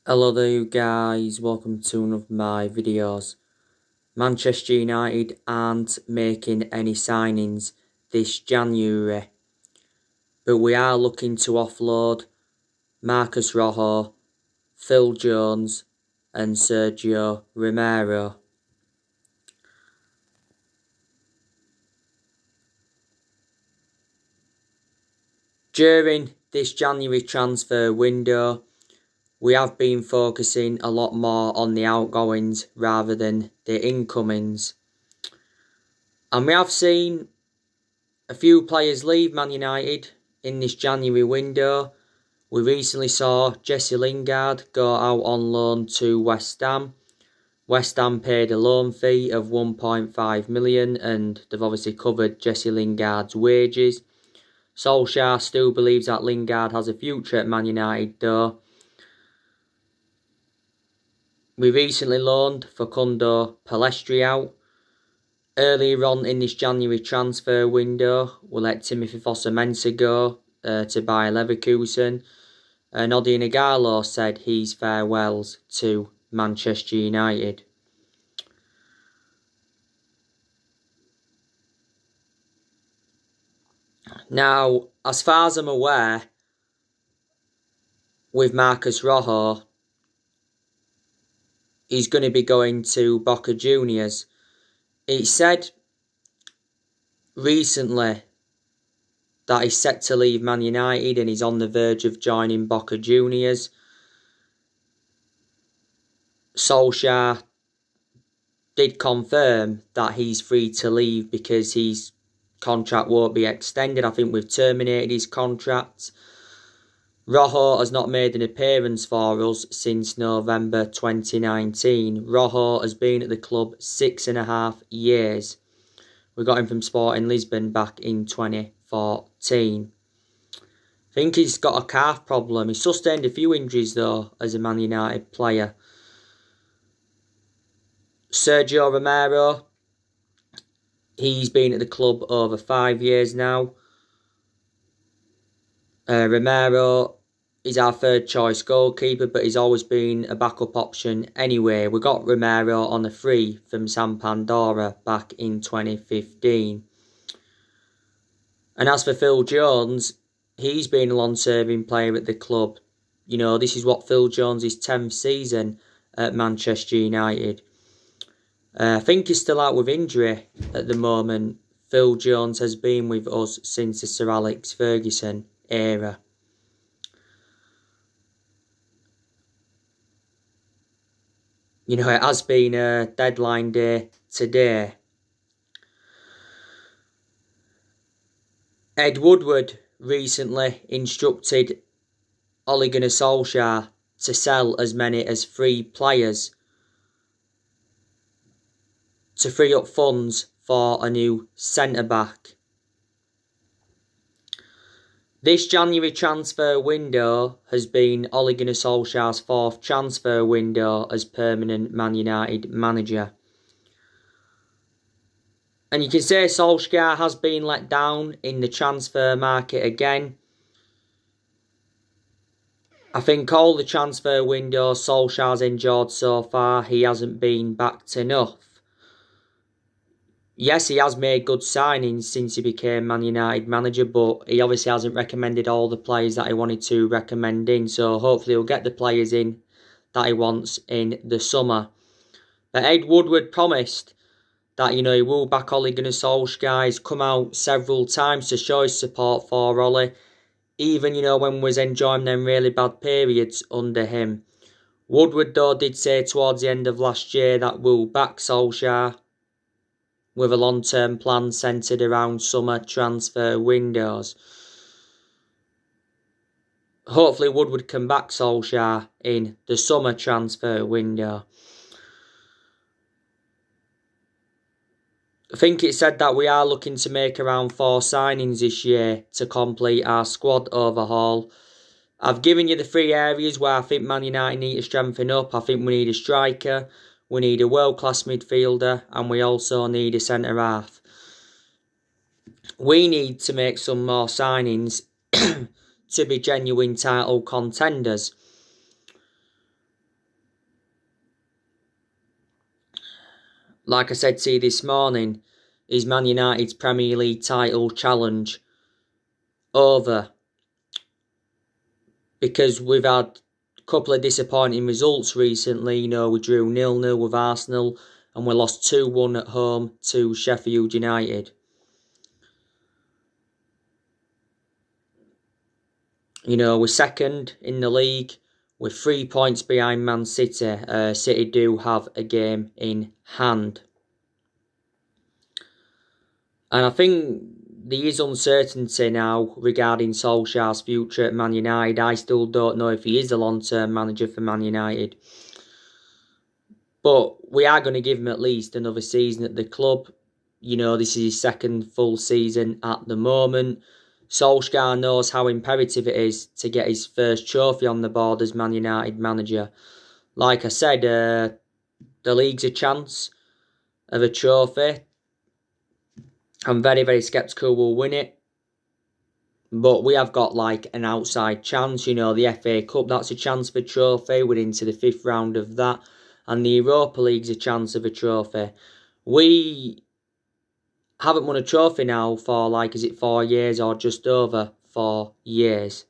Hello there you guys, welcome to one of my videos. Manchester United aren't making any signings this January, but we are looking to offload Marcus Rojo, Phil Jones and Sergio Romero. During this January transfer window, we have been focusing a lot more on the outgoings rather than the incomings. And we have seen a few players leave Man United in this January window. We recently saw Jesse Lingard go out on loan to West Ham. West Ham paid a loan fee of 1.5 million and they've obviously covered Jesse Lingard's wages. Solskjaer still believes that Lingard has a future at Man United though. We recently loaned Facundo Pellistri out. Earlier on in this January transfer window, we let Timothy Fosu-Mensah go to Bayer Leverkusen. Odion Ighalo said his farewells to Manchester United. Now, as far as I'm aware, with Marcus Rojo, he's going to be going to Boca Juniors. It said recently that he's set to leave Man United and he's on the verge of joining Boca Juniors. Solskjaer did confirm that he's free to leave because his contract won't be extended. I think we've terminated his contract. Rojo has not made an appearance for us since November 2019. Rojo has been at the club 6.5 years. We got him from Sporting Lisbon back in 2014. I think he's got a calf problem. He's sustained a few injuries though as a Man United player. Sergio Romero, he's been at the club over 5 years now. Romero is our third choice goalkeeper, but he's always been a backup option anyway. We got Romero on a free from Sampdoria back in 2015. And as for Phil Jones, he's been a long-serving player at the club. You know, this is what Phil Jones' 10th season at Manchester United. I think he's still out with injury at the moment. Phil Jones has been with us since the Sir Alex Ferguson era. You know, it has been a deadline day today. Ed Woodward recently instructed Ole Gunnar Solskjaer to sell as many as 3 players to free up funds for a new centre-back. This January transfer window has been Ole Gunnar Solskjaer's 4th transfer window as permanent Man United manager. And you can say Solskjaer has been let down in the transfer market again. I think all the transfer windows Solskjaer's enjoyed so far, he hasn't been backed enough. Yes, he has made good signings since he became Man United manager, but he obviously hasn't recommended all the players that he wanted to recommend in. So hopefully he'll get the players in that he wants in the summer. But Ed Woodward promised that, you know, he will back Ole Gunnar Solskjaer. He's come out several times to show his support for Ole. Even, you know, when we was enjoying them really bad periods under him. Woodward, though, did say towards the end of last year that we'll back Solskjaer with a long-term plan centred around summer transfer windows. Hopefully Woodward can back Solskjaer in the summer transfer window. I think it said that we are looking to make around 4 signings this year to complete our squad overhaul. I've given you the 3 areas where I think Man United need to strengthen up. I think we need a striker, we need a world-class midfielder, and we also need a centre-half. We need to make some more signings to be genuine title contenders. like I said to you this morning, is Man United's Premier League title challenge over? Because we've had a couple of disappointing results recently. You know, we drew 0-0 with Arsenal and we lost 2-1 at home to Sheffield United. You know, we're second in the league. We're 3 points behind Man City. City do have a game in hand. And I think there is uncertainty now regarding Solskjaer's future at Man United. I still don't know if he is a long-term manager for Man United. But we are going to give him at least another season at the club. You know, this is his second full season at the moment. Solskjaer knows how imperative it is to get his first trophy on the board as Man United manager. Like I said, the league's a chance of a trophy. I'm very, very sceptical we'll win it. But we have got like an outside chance. You know, the FA Cup, that's a chance for a trophy. We're into the 5th round of that. And the Europa League's a chance of a trophy. We haven't won a trophy now for, like, is it 4 years or just over 4 years?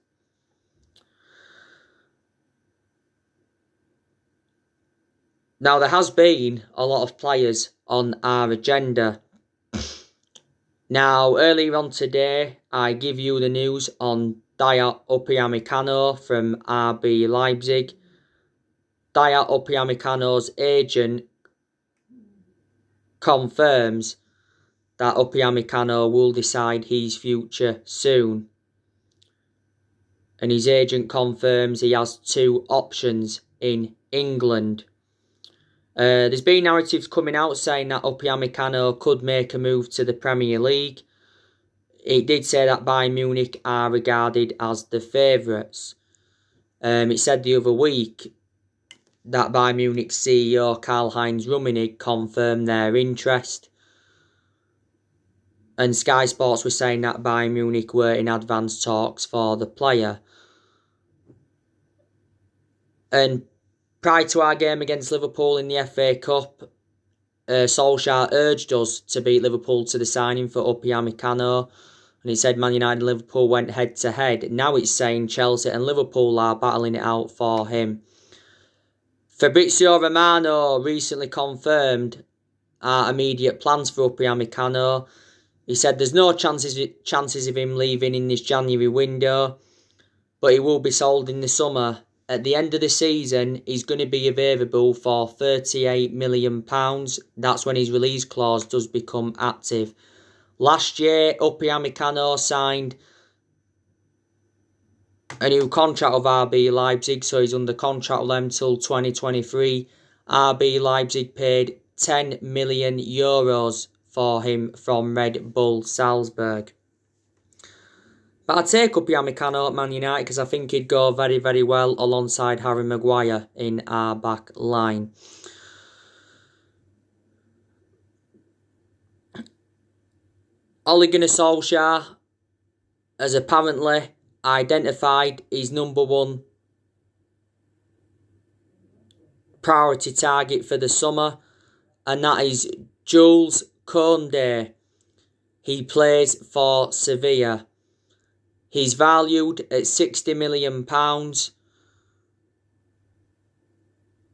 Now, there has been a lot of players on our agenda. Now, earlier on today, I give you the news on Dayot Upamecano from RB Leipzig. Dayot Upamecano's agent confirms that Upamecano will decide his future soon. And his agent confirms he has 2 options in England. There's been narratives coming out saying that Upamecano could make a move to the Premier League. It did say that Bayern Munich are regarded as the favourites. It said the other week that Bayern Munich CEO Karl-Heinz Rummenigge confirmed their interest. And Sky Sports were saying that Bayern Munich were in advanced talks for the player. And prior to our game against Liverpool in the FA Cup, Solskjaer urged us to beat Liverpool to the signing for Upamecano. And he said Man United and Liverpool went head to head. Now it's saying Chelsea and Liverpool are battling it out for him. Fabrizio Romero recently confirmed our immediate plans for Upamecano. He said there's no chances of him leaving in this January window, but he will be sold in the summer. At the end of the season, he's going to be available for £38 million. That's when his release clause does become active. Last year, Upamecano signed a new contract with RB Leipzig, so he's under contract with them till 2023. RB Leipzig paid €10 million for him from Red Bull Salzburg. But I'd take Upamecano at Man United because I think he'd go very, very well alongside Harry Maguire in our back line. Ole Gunnar Solskjaer has apparently identified his number 1 priority target for the summer, and that is Jules Koundé. He plays for Sevilla. He's valued at £60 million.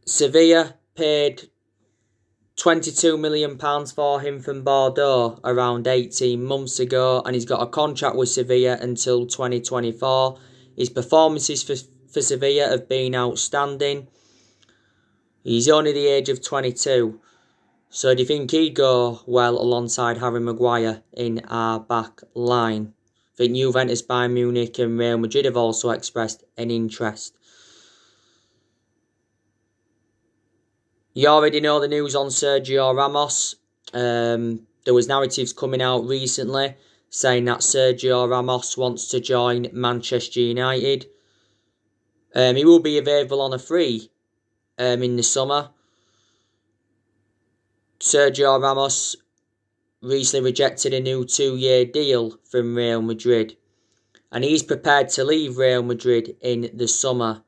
Sevilla paid £22 million for him from Bordeaux around 18 months ago, and he's got a contract with Sevilla until 2024. His performances for Sevilla have been outstanding. He's only the age of 22. So do you think he'd go well alongside Harry Maguire in our back line? I think Juventus, Bayern Munich and Real Madrid have also expressed an interest. You already know the news on Sergio Ramos. There was narratives coming out recently saying that Sergio Ramos wants to join Manchester United. He will be available on a free in the summer. Sergio Ramos recently rejected a new 2-year deal from Real Madrid, and he's prepared to leave Real Madrid in the summer.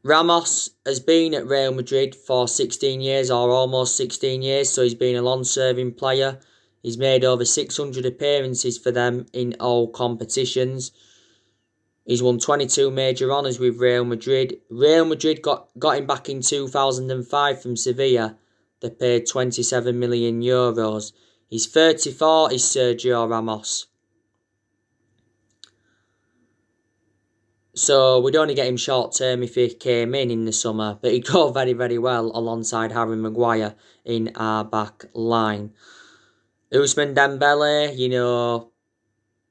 Ramos has been at Real Madrid for 16 years or almost 16 years, so he's been a long-serving player. He's made over 600 appearances for them in all competitions. He's won 22 major honours with Real Madrid. Real Madrid got him back in 2005 from Sevilla. They paid €27 million. He's 34, is Sergio Ramos. So we'd only get him short term if he came in the summer. But he'd go very, very well alongside Harry Maguire in our back line. Ousmane Dembele, you know,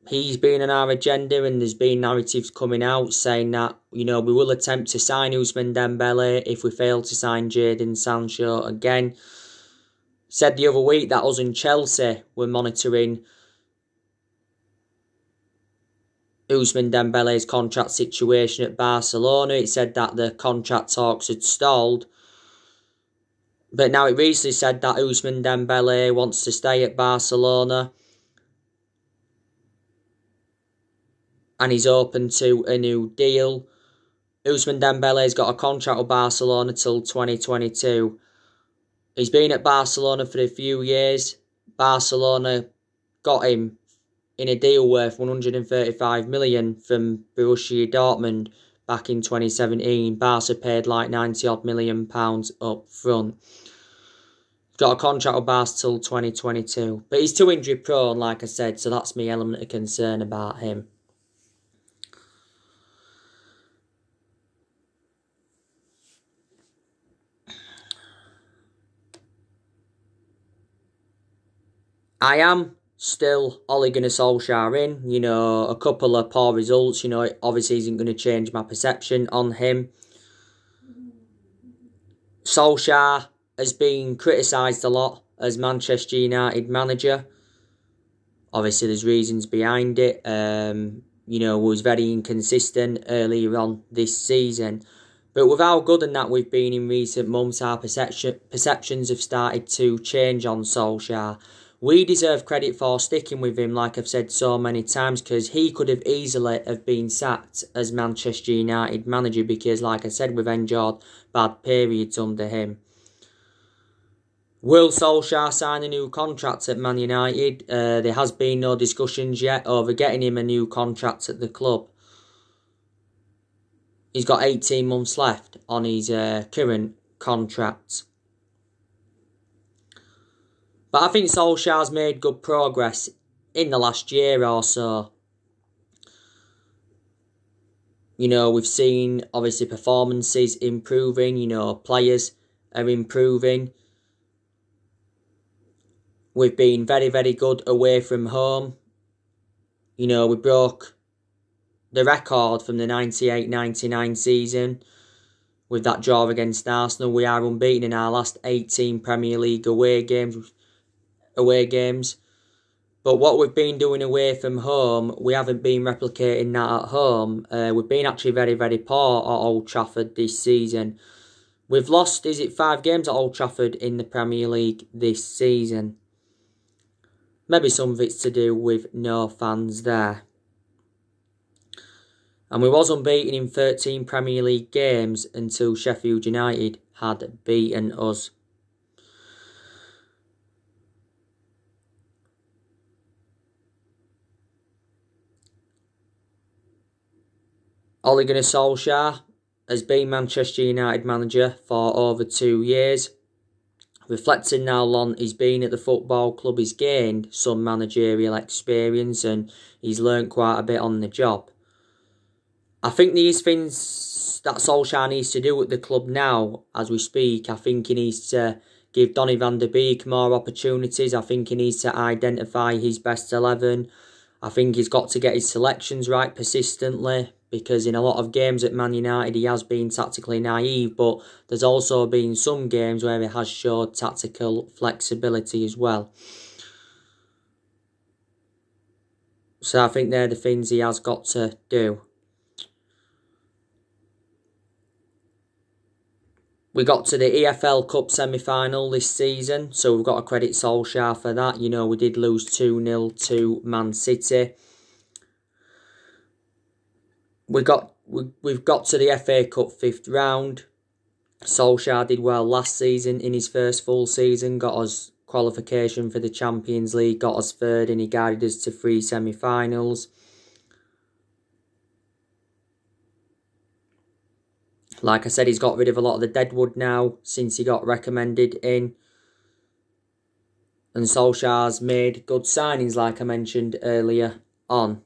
he's been on our agenda and there's been narratives coming out saying that, you know, we will attempt to sign Ousmane Dembele if we fail to sign Jadon Sancho again. Said the other week that us and Chelsea were monitoring Ousmane Dembele's contract situation at Barcelona. It said that the contract talks had stalled. But now it recently said that Ousmane Dembele wants to stay at Barcelona. And he's open to a new deal. Ousmane Dembele's got a contract with Barcelona till 2022. He's been at Barcelona for a few years. Barcelona got him in a deal worth 135 million from Borussia Dortmund back in 2017. Barca paid like 90-odd million up front. Got a contract with Barca till 2022. But he's too injury prone, like I said, so that's my element of concern about him. I am still Ole Gunnar Solskjaer in. You know, a couple of poor results, you know, it obviously isn't going to change my perception on him. Solskjaer has been criticised a lot as Manchester United manager. Obviously, there's reasons behind it. You know, was very inconsistent earlier on this season. But with how good and that we've been in recent months, our perceptions have started to change on Solskjaer. We deserve credit for sticking with him, like I've said so many times, because he could have easily have been sacked as Manchester United manager because, like I said, we've endured bad periods under him. Will Solskjaer sign a new contract at Man United? There has been no discussions yet over getting him a new contract at the club. He's got 18 months left on his current contract. But I think Solskjaer's made good progress in the last year or so. You know, we've seen, obviously, performances improving. You know, players are improving. We've been very, very good away from home. You know, we broke the record from the 98-99 season with that draw against Arsenal. We are unbeaten in our last 18 Premier League away games. But what we've been doing away from home, we haven't been replicating that at home. We've been actually very, very poor at Old Trafford this season. We've lost, 5 games at Old Trafford in the Premier League this season. Maybe some of it's to do with no fans there. And we was unbeaten in 13 Premier League games until Sheffield United had beaten us. Ole Gunnar Solskjaer has been Manchester United manager for over 2 years. Reflecting now on he's been at the football club, he's gained some managerial experience and he's learnt quite a bit on the job. I think these things that Solskjaer needs to do at the club now, as we speak, I think he needs to give Donny van der Beek more opportunities. I think he needs to identify his best 11. I think he's got to get his selections right persistently, because in a lot of games at Man United he has been tactically naive, but there's also been some games where he has showed tactical flexibility as well. So I think they're the things he has got to do. We got to the EFL Cup semi-final this season, so we've got to credit Solskjaer for that. You know, we did lose 2-0 to Man City. We got we've got to the FA Cup 5th round. Solskjaer did well last season in his first full season, got us qualification for the Champions League, got us third, and he guided us to 3 semi-finals. Like I said, he's got rid of a lot of the deadwood now since he got recommended in. And Solskjaer's made good signings, like I mentioned earlier on.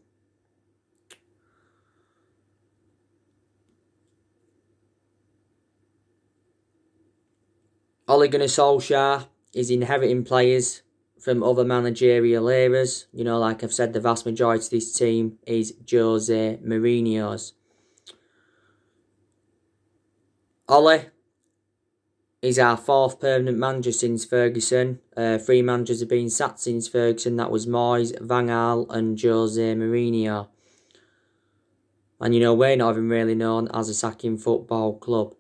Ole Gunnar Solskjaer is inheriting players from other managerial eras. You know, like I've said, the vast majority of this team is Jose Mourinho's. Ole is our 4th permanent manager since Ferguson. 3 managers have been sacked since Ferguson. That was Moyes, Van Gaal and Jose Mourinho. And you know, we're not even really known as a sacking football club.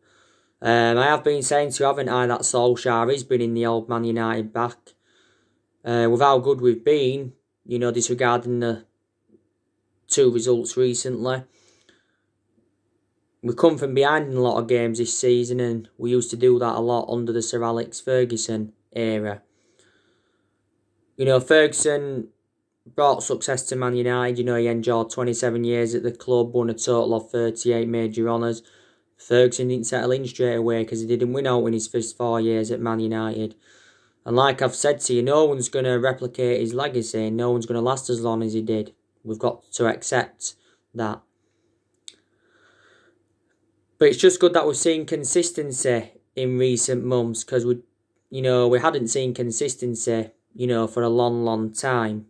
I have been saying to you, haven't I, that Solskjaer has been in the old Man United back. With how good we've been, you know, disregarding the 2 results recently. We come from behind in a lot of games this season, and we used to do that a lot under the Sir Alex Ferguson era. You know, Ferguson brought success to Man United. You know, he endured 27 years at the club, won a total of 38 major honours. Ferguson didn't settle in straight away because he didn't win out in his first 4 years at Man United. And like I've said to you, no one's going to replicate his legacy, and no one's going to last as long as he did. We've got to accept that. But it's just good that we've seen consistency in recent months, because we hadn't seen consistency, you know, for a long, long time.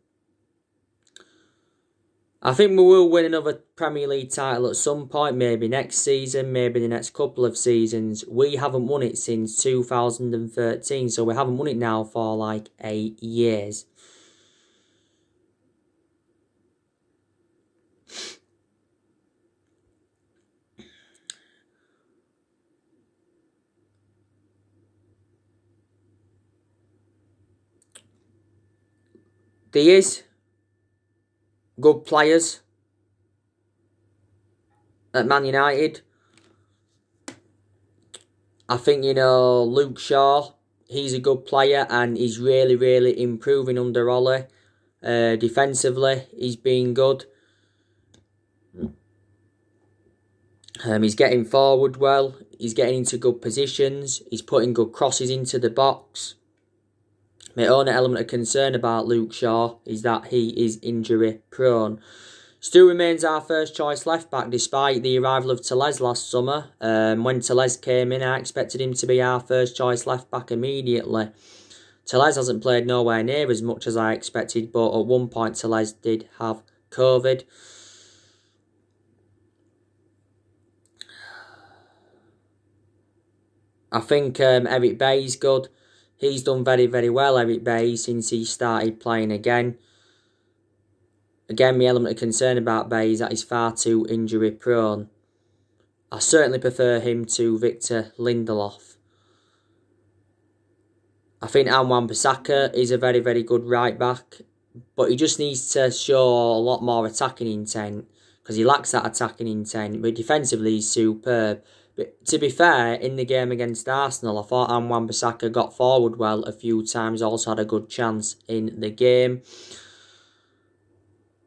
I think we will win another Premier League title at some point, maybe next season, maybe the next couple of seasons. We haven't won it since 2013, so we haven't won it now for like 8 years. There is good players at Man United. I think, you know, Luke Shaw, he's a good player and he's really, really improving under Ole. Defensively, he's been good. He's getting forward well. He's getting into good positions. He's putting good crosses into the box. My only element of concern about Luke Shaw is that he is injury prone. Still remains our first choice left back despite the arrival of Tellez last summer. When Tellez came in, I expected him to be our first choice left back immediately. Tellez hasn't played nowhere near as much as I expected, but at one point Tellez did have COVID. I think Eric Bailly's good. He's done very, very well, Eric Bailly, since he started playing again. Again, my element of concern about Bailly is that he's far too injury prone. I certainly prefer him to Victor Lindelof. I think Wan-Bissaka is a very, very good right back, but he just needs to show a lot more attacking intent, because he lacks that attacking intent, but defensively he's superb. But to be fair, in the game against Arsenal, I thought Wan-Bissaka got forward well a few times, also had a good chance in the game.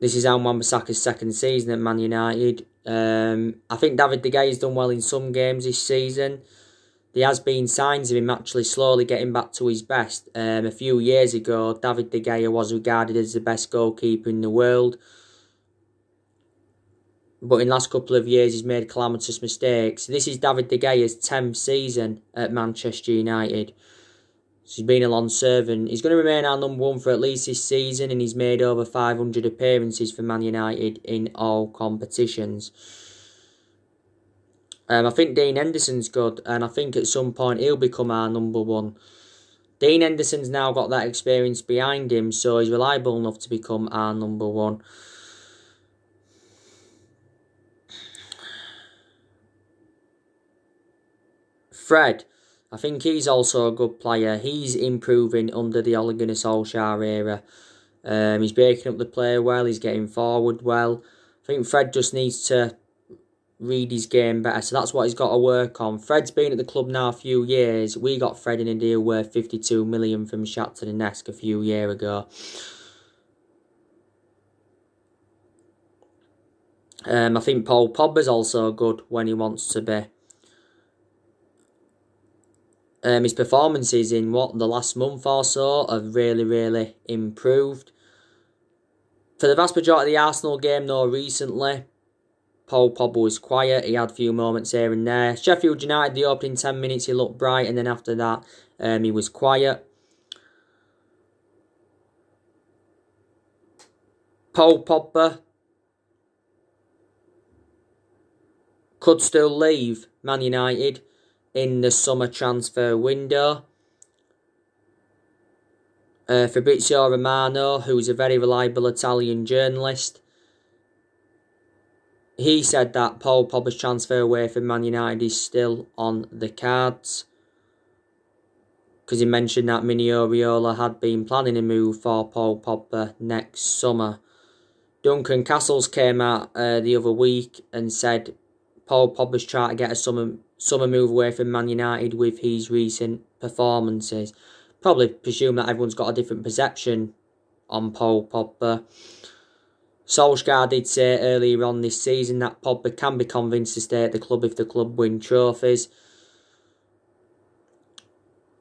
This is Wan-Bissaka's second season at Man United. I think David De Gea has done well in some games this season. There has been signs of him actually slowly getting back to his best. A few years ago, David De Gea was regarded as the best goalkeeper in the world. But in the last couple of years, he's made calamitous mistakes. This is David De Gea's 10th season at Manchester United. So he's been a long servant. He's going to remain our number one for at least this season, and he's made over 500 appearances for Man United in all competitions. I think Dean Henderson's good, and I think at some point he'll become our number one. Dean Henderson's now got that experience behind him, so he's reliable enough to become our number one. Fred, I think he's also a good player. He's improving under the Ole Gunnar Solskjaer era. He's breaking up the play well. He's getting forward well. I think Fred just needs to read his game better. So that's what he's got to work on. Fred's been at the club now a few years. We got Fred in a deal worth 52 million from Shakhtar Donetsk a few years ago. I think Paul Pogba's also good when he wants to be. His performances in the last month or so have really improved. For the vast majority of the Arsenal game though recently, Paul Pogba was quiet. He had a few moments here and there. Sheffield United, the opening 10 minutes he looked bright, and then after that he was quiet. Paul Pogba could still leave Man United in the summer transfer window. Fabrizio Romero, who's a very reliable Italian journalist, he said that Paul Pogba's transfer away from Man United is still on the cards. Because he mentioned that Mino Raiola had been planning a move for Paul Pogba next summer. Duncan Castles came out the other week and said Paul Pogba's trying to get a summer move away from Man United with his recent performances. Probably presume that everyone's got a different perception on Paul Pogba. Solskjaer did say earlier on this season that Pogba can be convinced to stay at the club if the club win trophies.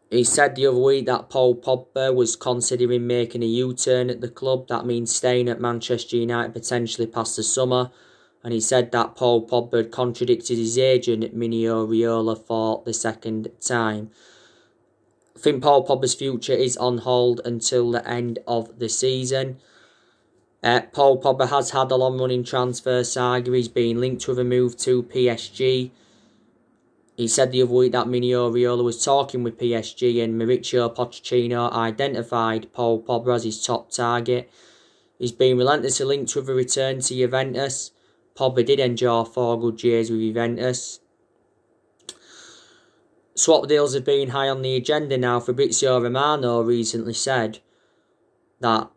He said the other week that Paul Pogba was considering making a U-turn at the club. That means staying at Manchester United potentially past the summer. And he said that Paul Pogba had contradicted his agent, Mino Raiola, for the second time. I think Paul Pogba's future is on hold until the end of the season. Paul Pogba has had a long-running transfer saga. He's been linked with a move to PSG. He said the other week that Mino Raiola was talking with PSG and Mauricio Pochettino identified Paul Pogba as his top target. He's been relentlessly linked with a return to Juventus. Pogba did enjoy 4 good years with Juventus. Swap deals have been high on the agenda now. Fabrizio Romero recently said that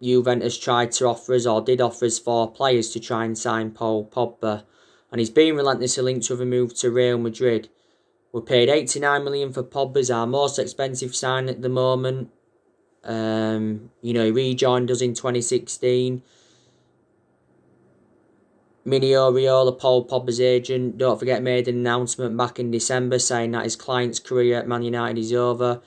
Juventus tried to offer us, or did offer us, 4 players to try and sign Paul Pogba. And he's been relentlessly linked with a move to Real Madrid. We paid 89 million for Pogba, our most expensive sign at the moment. He rejoined us in 2016. Mino Raiola, Paul Pogba's agent, don't forget, made an announcement back in December saying that his client's career at Man United is over.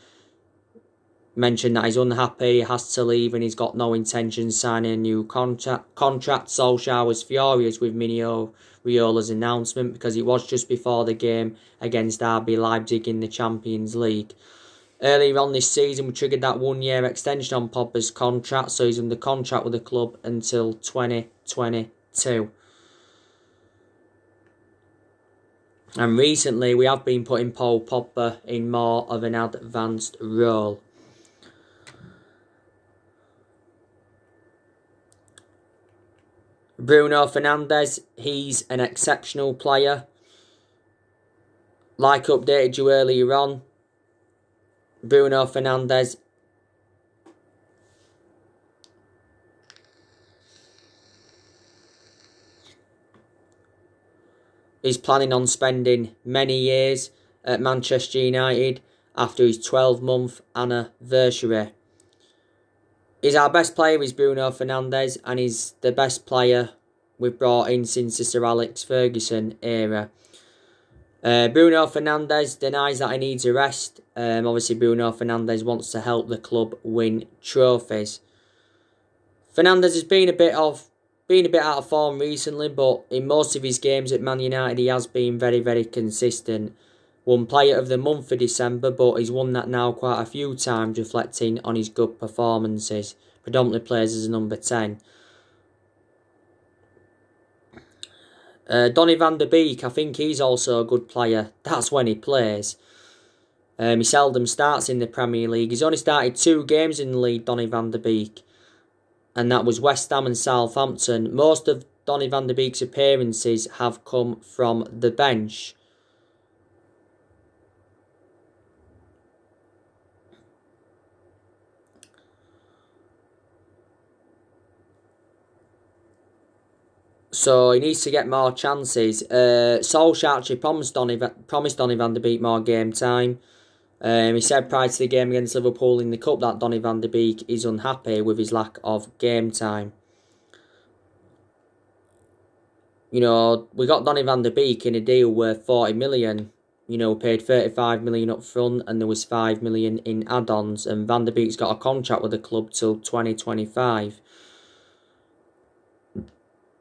Mentioned that he's unhappy, has to leave, and he's got no intention of signing a new contract. Solskjaer was furious with Mino Raiola's announcement because it was just before the game against RB Leipzig in the Champions League. Earlier on this season, we triggered that 1-year extension on Pogba's contract, so he's under contract with the club until 2022. And recently, we have been putting Paul Pogba in more of an advanced role. Bruno Fernandes, he's an exceptional player. Like I updated you earlier on, Bruno Fernandes is planning on spending many years at Manchester United after his 12-month anniversary. He's our best player, is Bruno Fernandes, and he's the best player we've brought in since the Sir Alex Ferguson era. Bruno Fernandes denies that he needs a rest. Obviously, Bruno Fernandes wants to help the club win trophies. Fernandes has been a bit out of form recently, but in most of his games at Man United, he has been very consistent. Won Player of the Month for December, but he's won that now quite a few times, reflecting on his good performances. Predominantly plays as a number 10. Donny van der Beek, I think he's also a good player. That's when he plays. He seldom starts in the Premier League. He's only started 2 games in the league, Donny van der Beek. And that was West Ham and Southampton. Most of Donny van der Beek's appearances have come from the bench. So he needs to get more chances. Solskjaer actually promised Donny van de Beek more game time. He said prior to the game against Liverpool in the Cup that Donny van de Beek is unhappy with his lack of game time. You know, we got Donny van de Beek in a deal worth 40 million. You know, paid 35 million up front and there was 5 million in add-ons. And Van de Beek's got a contract with the club till 2025.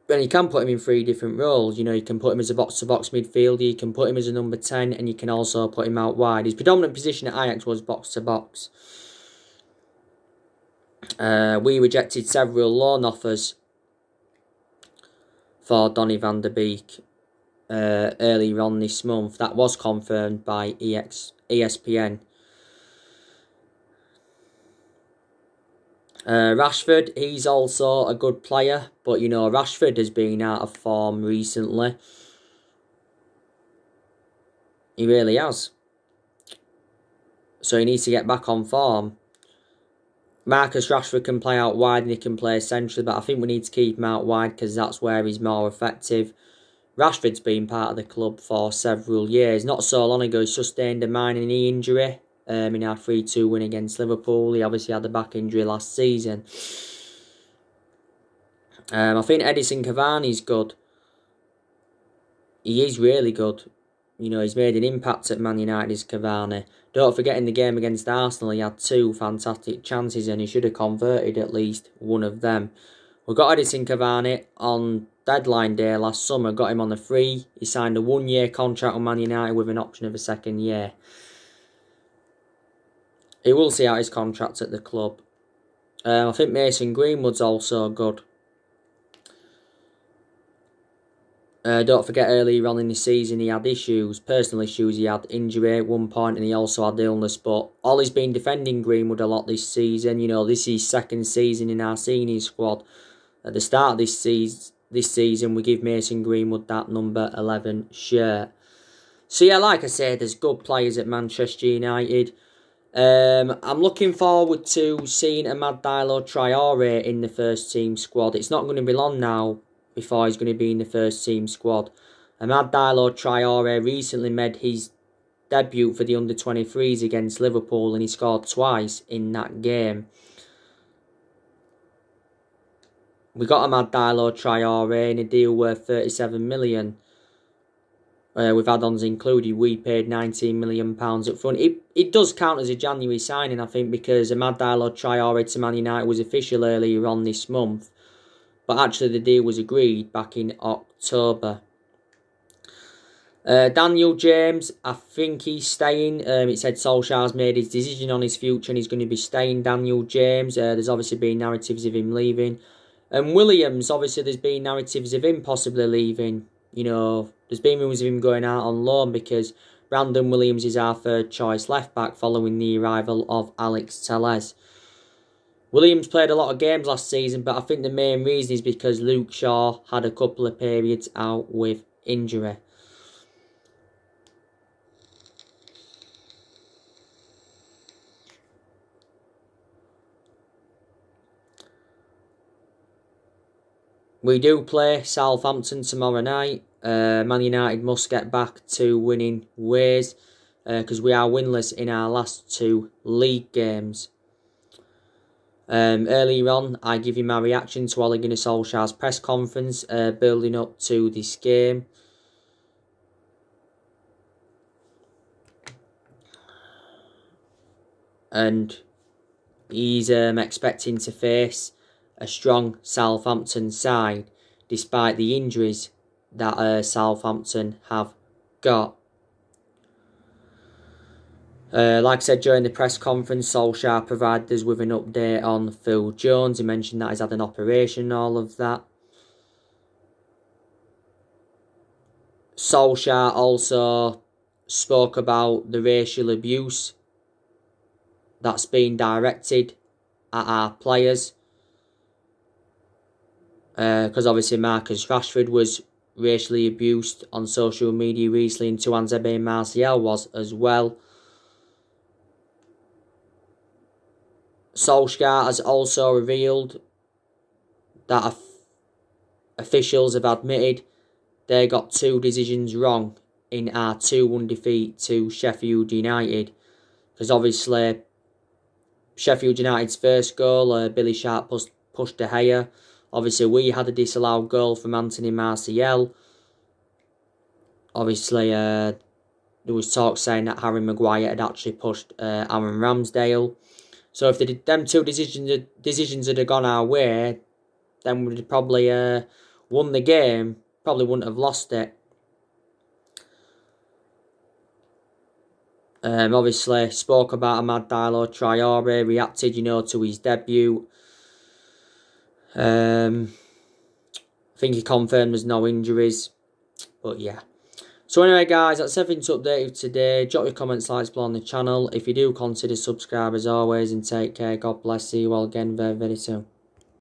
Then you can put him in 3 different roles. You know, you can put him as a box-to-box midfielder, you can put him as a number 10, and you can also put him out wide. His predominant position at Ajax was box-to-box. We rejected several loan offers for Donny van de Beek earlier on this month. That was confirmed by ESPN. Rashford, he's also a good player, but you know, Rashford has been out of form recently. He really has. So he needs to get back on form. Marcus Rashford can play out wide and he can play centrally, but I think we need to keep him out wide because that's where he's more effective. Rashford's been part of the club for several years. Not so long ago, he sustained a minor knee injury in our 3-2 win against Liverpool. He obviously had a back injury last season. I think Edison Cavani's good. He is really good. You know, he's made an impact at Man United as Cavani. Don't forget, in the game against Arsenal, he had 2 fantastic chances and he should have converted at least one of them. We got Edison Cavani on deadline day last summer, got him on a free. He signed a 1-year contract with Man United with an option of a 2nd year. He will see out his contract at the club. I think Mason Greenwood's also good. Don't forget, earlier on in the season he had issues, personal issues. He had injury at one point and he also had illness, but Ollie's been defending Greenwood a lot this season. You know, this is his 2nd season in our senior squad. At the start of this season, we give Mason Greenwood that number 11 shirt. So yeah, like I said, there's good players at Manchester United. I'm looking forward to seeing Amad Diallo Traore in the first team squad. It's not going to be long now before he's going to be in the first team squad. Amad Diallo Traore recently made his debut for the under-23s against Liverpool and he scored twice in that game. We got Amad Diallo Traore in a deal worth 37 million. With add-ons included, we paid £19 million up front. It does count as a January signing, I think, because Amad Diallo Traore to Man United was official earlier on this month. But actually the deal was agreed back in October. Daniel James, I think he's staying. It said Solskjaer's made his decision on his future and he's going to be staying, Daniel James. There's obviously been narratives of him leaving. And Williams, obviously there's been narratives of him possibly leaving. You know, there's been rumours of him going out on loan because Brandon Williams is our 3rd choice left back following the arrival of Alex Telles. Williams played a lot of games last season, but I think the main reason is because Luke Shaw had a couple of periods out with injury. We do play Southampton tomorrow night. Man United must get back to winning ways because we are winless in our last 2 league games. Earlier on, I give you my reaction to Ole Gunnar Solskjaer's press conference building up to this game. And he's expecting to face a strong Southampton side despite the injuries that Southampton have got. Like I said during the press conference, Solskjaer provided us with an update on Phil Jones. He mentioned that he's had an operation and all of that. Solskjaer also spoke about the racial abuse that's been directed at our players. Because obviously Marcus Rashford was racially abused on social media recently and Tuanzebe Martial was as well. Solskjaer has also revealed that officials have admitted they got 2 decisions wrong in our 2-1 defeat to Sheffield United. Because obviously, Sheffield United's first goal, Billy Sharp pushed De Gea. Obviously, we had a disallowed goal from Anthony Martial. Obviously, there was talk saying that Harry Maguire had actually pushed Aaron Ramsdale. So if them 2 decisions had gone our way, then we'd have probably won the game. Probably wouldn't have lost it. Obviously, spoke about Amad Diallo Traore, reacted, to his debut. I think he confirmed there's no injuries. But yeah. So anyway, guys, that's everything to update you today. Drop your comments, likes below on the channel. If you do, consider subscribe as always, and take care. God bless you all again very, very soon.